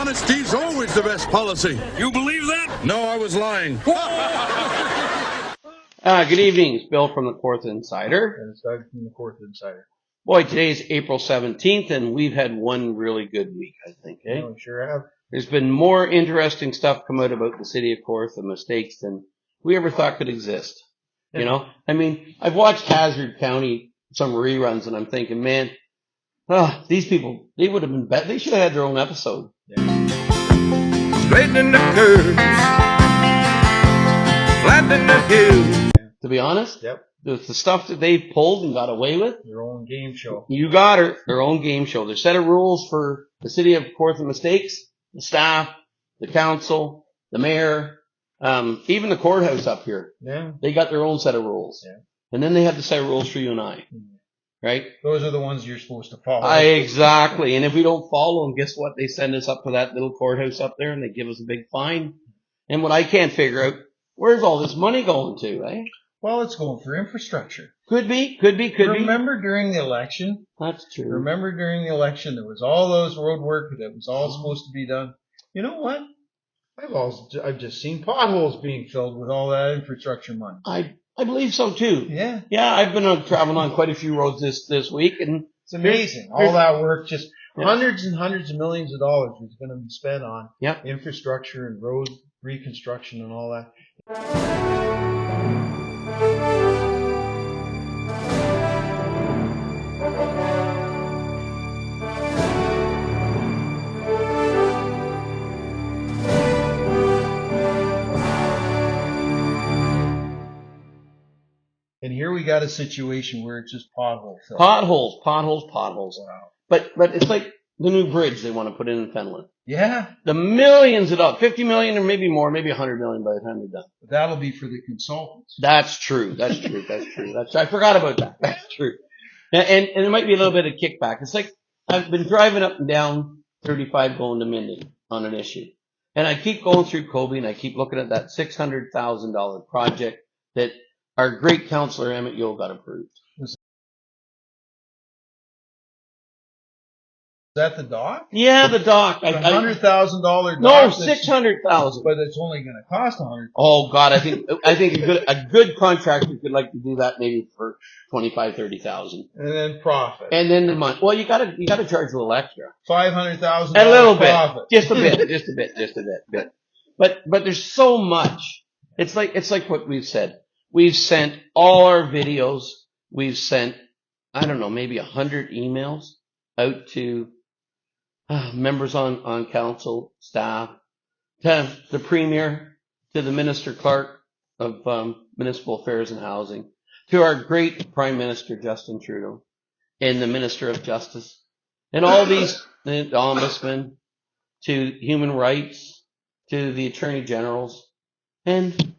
Honesty's always the best policy. You believe that? No, I was lying. Good evening. It's Bill from the Fourth Insider. And it's Doug from the Fourth Insider. Boy, today's April 17th, and we've had one really good week, I think. Eh? We sure have. There's been more interesting stuff come out about the city of Corth and mistakes than we ever thought could exist. You know? I mean, I've watched Hazard County, some reruns, and I'm thinking, man, these people, they would have been better. They should have had their own episode. Straightening the curves, flattening the hills. To be honest, Yep. the stuff that they pulled and got away with, Their own game show. you got her, their own game show. Their set of rules for the city of Corth and mistakes, the staff, the council, the mayor, even the courthouse up here. Yeah. They got their own set of rules. Yeah. And then they have the set of rules for you and I. Right? Those are the ones you're supposed to follow. Exactly. And if we don't follow them, guess what? They send us up to that little courthouse up there and they give us a big fine. And what I can't figure out, where's all this money going to, eh? Well, it's going for infrastructure. Could be. Remember during the election? That's true. Remember during the election, there was all those road work that was all supposed to be done. You know what? I've just seen potholes being filled with all that infrastructure money. I believe so too. Yeah. Yeah, I've been traveling on quite a few roads this week, and It's amazing. All that work, just Yeah. hundreds and hundreds of millions of dollars is going to be spent on Yep. infrastructure and road reconstruction and all that. And here we got a situation where it's just pothole filled. potholes. Wow. But it's like the new bridge they want to put in Finland. Yeah. The millions of dollars, 50 million or maybe more, maybe 100 million by the time they're done. But that'll be for the consultants. That's true. I forgot about that. That's true. And there might be a little bit of kickback. It's like I've been driving up and down 35 going to Minden on an issue. And I keep going through Kobe and I keep looking at that $600,000 project that our great councillor Emmett Yeo got approved. Is that the dock? Yeah, the dock. The $100,000 dock. No, 600,000. But it's only going to cost $100,000. Oh God, I think a good contractor could like to do that maybe for 25, 30,000. And then profit. And then the month. Well, you gotta charge a little extra. $500,000 A little bit. profit. Just a bit. But there's so much. It's like what we've said. We've sent all our videos. We've sent, I don't know, maybe 100 emails out to members on council, staff, to the premier, to the Minister Clark of Municipal Affairs and Housing, to our great Prime Minister Justin Trudeau, and the Minister of Justice, and all these, the Ombudsman, to Human Rights, to the Attorney Generals, and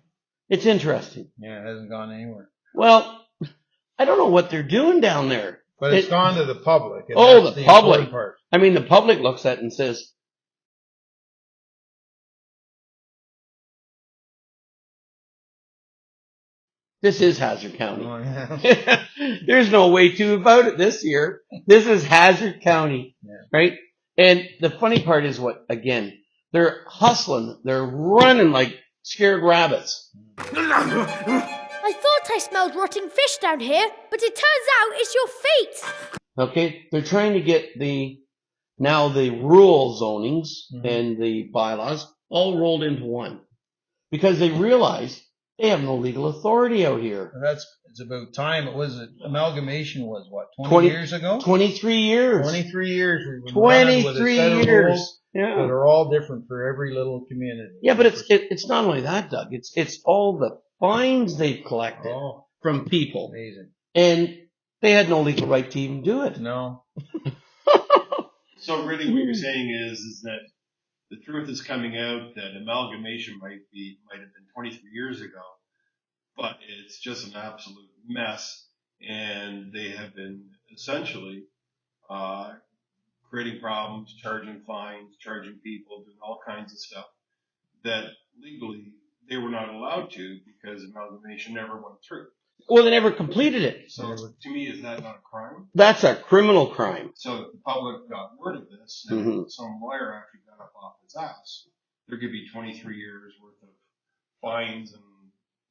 it's interesting. Yeah, it hasn't gone anywhere. Well, I don't know what they're doing down there. But it's gone to the public. And Oh, that's the public. important part. I mean, the public looks at it and says, this is Hazard County. Oh, yeah. There's no way to about it this year. This is Hazard County, right? And the funny part is again, they're hustling. They're running like scared rabbits. I thought I smelled rotting fish down here, but it turns out it's your feet. Okay? They're trying to get the rural zonings and the bylaws all rolled into one. Because they realize they have no legal authority out here. It's about time. Amalgamation was what, 20 years ago? 23 years. 23 years. We've been 23 running with a set of years. rules Yeah. that are all different for every little community. Yeah, but it's not only that, Doug. It's all the fines they've collected from people. Amazing. And they had no legal right to even do it. No. So really what you're saying is that the truth is coming out that amalgamation might have been 23 years ago, but it's just an absolute mess, and they have been essentially creating problems, charging fines, charging people, doing all kinds of stuff that legally they were not allowed to because amalgamation never went through. Well, they never completed it. So to me, is that not a crime? That's a criminal crime. So if the public got word of this, and some lawyer actually got up off his ass, there could be 23 years worth of fines and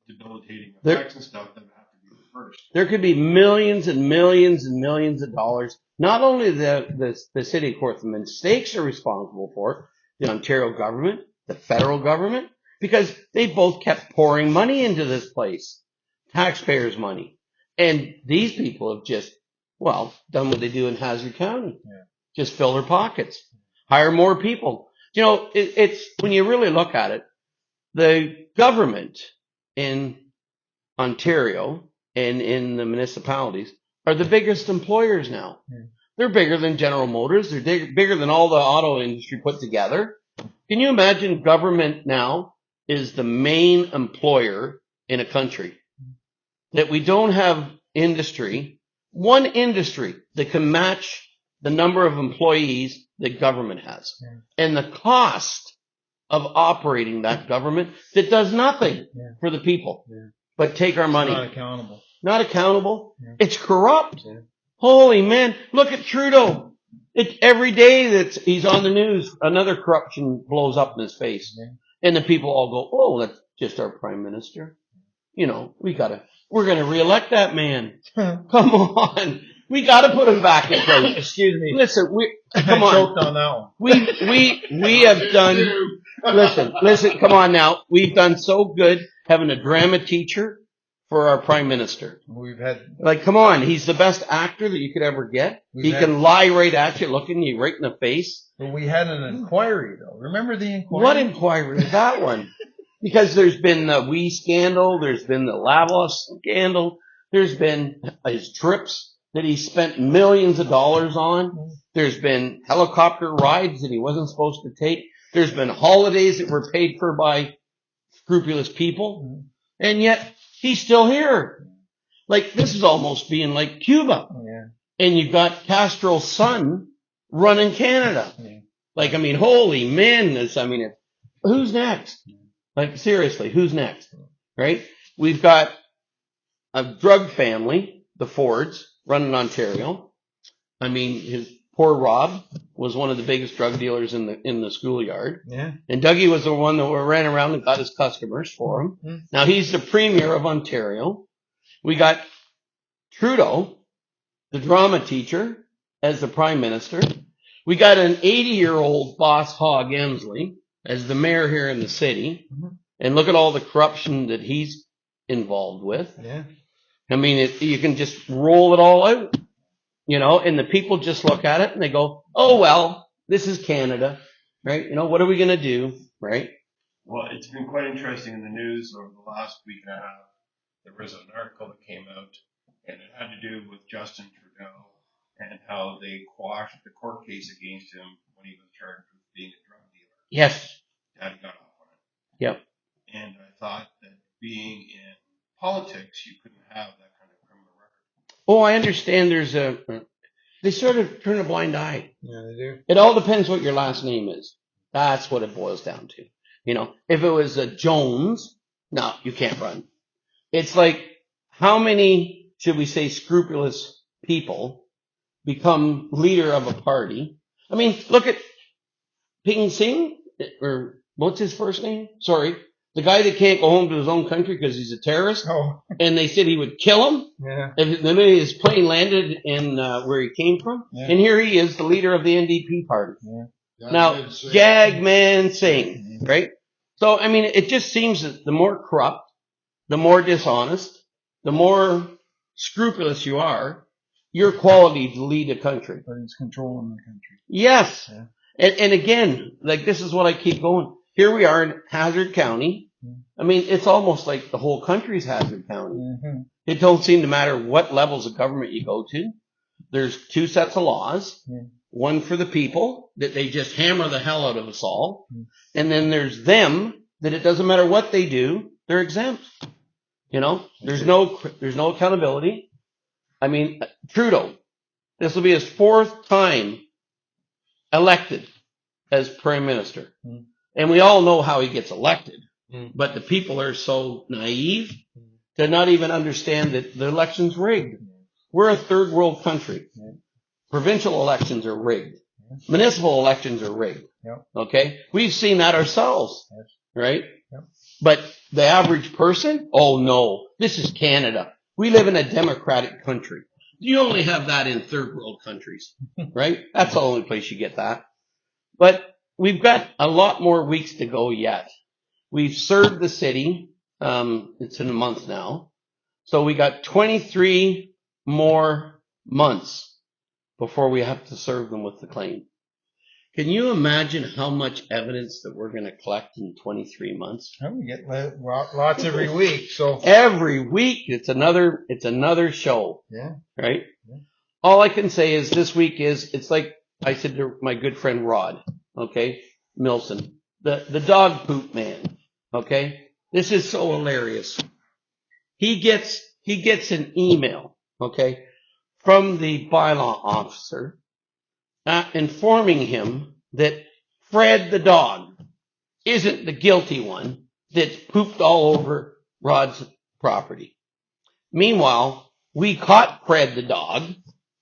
debilitating effects and stuff that would have to be reversed. There could be millions and millions and millions of dollars. Not only the city, of course, the mistakes are responsible for, the Ontario government, the federal government, because they both kept pouring money into this place, taxpayers' money. And these people have just, well, done what they do in Hazard County. Yeah. Just fill their pockets, hire more people. You know, it's when you really look at it, the government in Ontario and in the municipalities are the biggest employers now. Yeah. They're bigger than General Motors. They're bigger than all the auto industry put together. Can you imagine government now is the main employer in a country? That we don't have industry, one industry that can match the number of employees that government has. Yeah. And the cost of operating that government that does nothing for the people, but take our money. Not accountable. Not accountable. Yeah. It's corrupt. Yeah. Holy man, look at Trudeau. Every day that he's on the news, another corruption blows up in his face. Yeah. And the people all go, oh, that's just our prime minister. You know, we're going to reelect that man. Come on. We got to put him back in place. Excuse me. Listen, come on. I choked on that one. We have done, listen, come on now. We've done so good having a drama teacher for our prime minister. We've had, Like, come on. He's the best actor that you could ever get. He can lie right at you, looking you right in the face. but we had an inquiry though. Remember the inquiry? What inquiry was that one? Because there's been the Wee scandal. There's been the Lavos scandal. There's been his trips that he spent millions of dollars on. There's been helicopter rides that he wasn't supposed to take. There's been holidays that were paid for by scrupulous people. And yet he's still here. Like, this is almost being like Cuba. Yeah. And you've got Castro's son running Canada. Yeah. Like, I mean, holy man, who's next? Like, seriously, who's next? Right? We've got a drug family, the Fords, running Ontario. I mean, his poor Rob was one of the biggest drug dealers in the schoolyard. Yeah. And Dougie was the one that ran around and got his customers for him. Mm. Now he's the premier of Ontario. We got Trudeau, the drama teacher, as the prime minister. We got an 80-year-old boss hog Emsley as the mayor here in the city. Mm-hmm. And look at all the corruption that he's involved with. Yeah. I mean, you can just roll it all out, you know, and the people just look at it and they go, oh, well, this is Canada, right? You know, what are we going to do, right? Well, it's been quite interesting in the news over the last week and a half. There was an article that came out, and it had to do with Justin Trudeau and how they quashed the court case against him when he was charged with being a drug dealer. Yes. And he got off on it. Yep. And I thought that being in politics, you couldn't have that kind of criminal record. Oh, I understand they sort of turn a blind eye. Yeah, they do. It all depends what your last name is. That's what it boils down to. You know, if it was a Jones, no, you can't run. It's like, how many, should we say, scrupulous people become leader of a party? I mean, look at Ping Sing, or what's his first name? Sorry. The guy that can't go home to his own country because he's a terrorist. Oh. And they said he would kill him. Yeah. If the minute his plane landed in where he came from. Yeah. And here he is, the leader of the NDP party. Yeah. Now, Jagman Singh, right? So, I mean, it just seems that the more corrupt, the more dishonest, the more scrupulous you are, your quality to lead a country. But he's controlling the country. Yes. Yeah. And again, like, this is what I keep going. Here we are in Hazard County. I mean, it's almost like the whole country's Hazard County. Mm-hmm. It don't seem to matter what levels of government you go to. There's two sets of laws. Yeah. One for the people, that they just hammer the hell out of us all. And then there's them, that it doesn't matter what they do, they're exempt. You know, there's no accountability. I mean, Trudeau, this will be his fourth time elected as prime minister. And we all know how he gets elected. But the people are so naive to not even understand that the election's rigged. We're a third world country. Provincial elections are rigged. Municipal elections are rigged. Yep. Okay? We've seen that ourselves. Yes. Right? Yep. But the average person, oh no, this is Canada. We live in a democratic country. You only have that in third world countries, right? That's the only place you get that. But we've got a lot more weeks to go yet. We've served the city. It's in a month now. So we got 23 more months before we have to serve them with the claim. Can you imagine how much evidence that we're going to collect in 23 months? We get lots every week. So Every week, it's another show. yeah. Right? Yeah. All I can say is this week it's like I said to my good friend Rod, okay, Milson, the dog poop man, okay? This is so hilarious. He gets an email, okay, from the bylaw officer informing him that Fred the dog isn't the guilty one that's pooped all over Rod's property. Meanwhile, we caught Fred the dog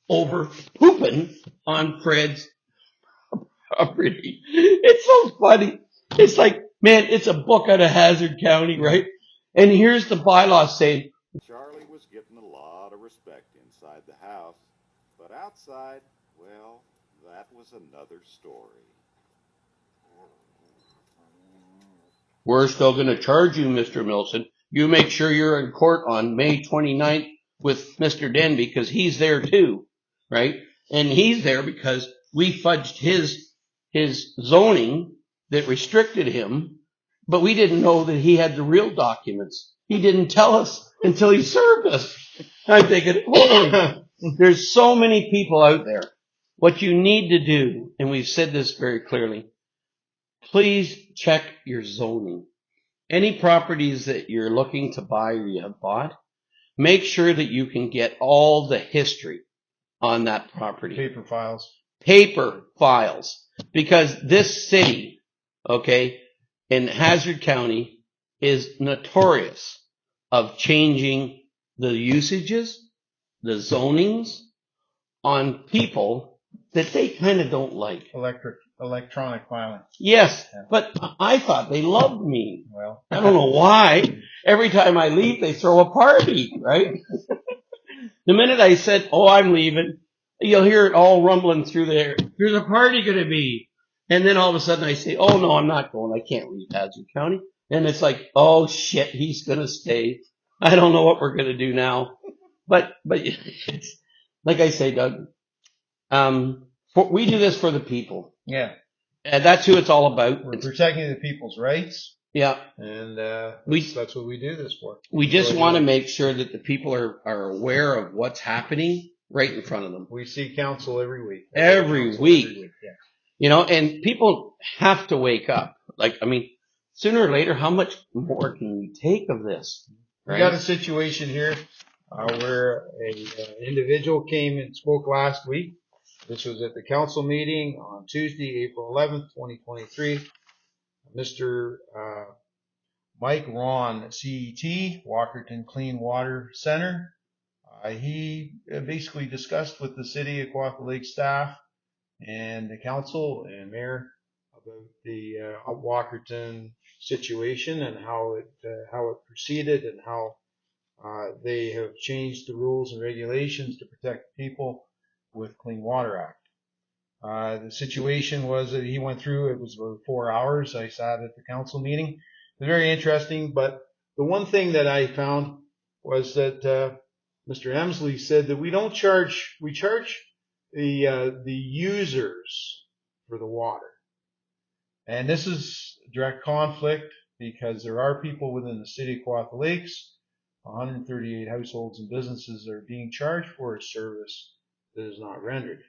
over pooping on Fred's property. It's so funny. It's like, man, it's a book out of Hazard County, right? And here's the bylaw saying, Charlie was getting a lot of respect inside the house, but outside, well, that was another story. we're still going to charge you, Mr. Milson. You make sure you're in court on May 29th with Mr. Denby because he's there too, right? And he's there because we fudged his zoning that restricted him, but we didn't know that he had the real documents. He didn't tell us until he served us. I'm thinking, holy, there's so many people out there. What you need to do, and we've said this very clearly, please check your zoning. Any properties that you're looking to buy or you have bought, make sure that you can get all the history on that property. Paper files. Because this city, okay, in Hazard County is notorious of changing the usages, the zonings on people that they kind of don't like. Electronic filing. Yes, but I thought they loved me. Well, I don't know why. Every time I leave, they throw a party, right? The minute I said, oh, I'm leaving, you'll hear it all rumbling through there. There's a party going to be. And then all of a sudden I say, oh, no, I'm not going. I can't leave Hazard County. And it's like, oh, shit, he's going to stay. I don't know what we're going to do now. But it's, like I say, Doug, we do this for the people. yeah. And that's who it's all about. We're protecting the people's rights. Yeah. And that's what we do this for. We just want to make sure that the people are aware of what's happening right in front of them. We see council every week. Every week. Yeah. You know, and people have to wake up. Like, I mean, sooner or later, how much more can we take of this? Right? We got a situation here where an individual came and spoke last week. This was at the council meeting on Tuesday, April 11th, 2023. Mr. Mike Ron, CET, Walkerton Clean Water Center. He basically discussed with the city of Kawartha Lake staff and the council and mayor about the Walkerton situation and how it proceeded and how they have changed the rules and regulations to protect people with Clean Water Act. The situation was that he went through, it was about 4 hours. I sat at the council meeting. It was very interesting, but the one thing that I found was that Mr. Emsley said that we charge the users for the water. And this is direct conflict because there are people within the city of Kawartha Lakes, 138 households and businesses that are being charged for a service that is not rendered.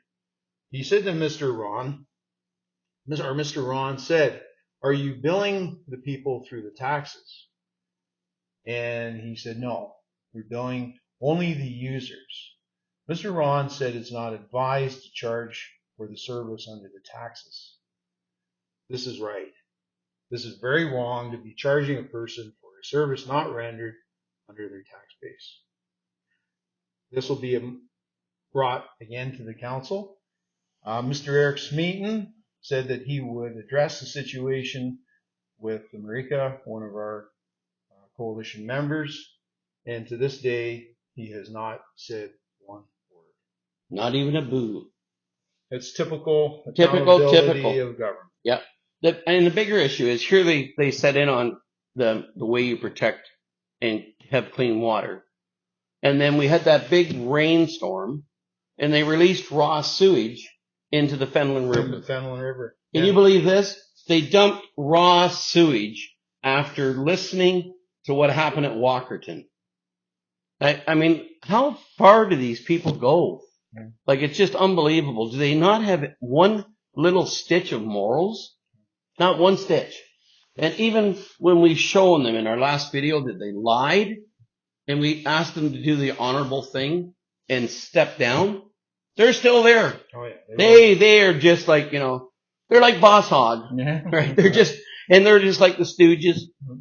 He said to Mr. Ron said, are you billing the people through the taxes? And he said, no, we're billing only the users. Mr. Ron said it's not advised to charge for the service under the taxes. This is right. This is very wrong to be charging a person for a service not rendered under their tax base. This will be brought again to the council. Mr. Eric Smeaton said that he would address the situation with Marika, one of our coalition members, and to this day, he has not said one word. Not even a boo. It's typical Typical. accountability of government. Yep. And the bigger issue is here they set in on the way you protect and have clean water. And then we had that big rainstorm and they released raw sewage into the Fenelon River. The Fenelon River. Can you believe this? They dumped raw sewage after listening to what happened at Walkerton. I mean, how far do these people go? Like, it's just unbelievable. Do they not have one little stitch of morals? Not one stitch. And even when we've shown them in our last video that they lied and we asked them to do the honorable thing and step down, they're still there. Oh, yeah. They are just like, they're like Boss Hog, right? They're just like the Stooges,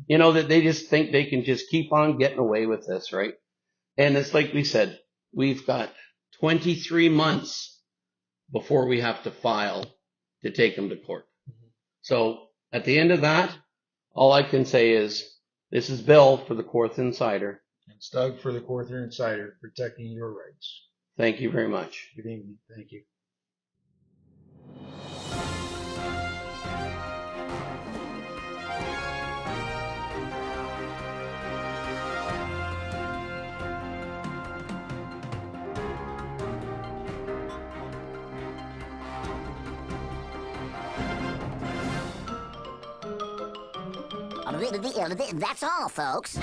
that they just think they can just keep on getting away with this, right? And it's like we said, we've got 23 months before we have to file to take them to court. So at the end of that, all I can say is this is Bill for the Kawartha Insider. And Doug for the Kawartha Insider, protecting your rights. Thank you very much. Good evening. Thank you. That's all, folks.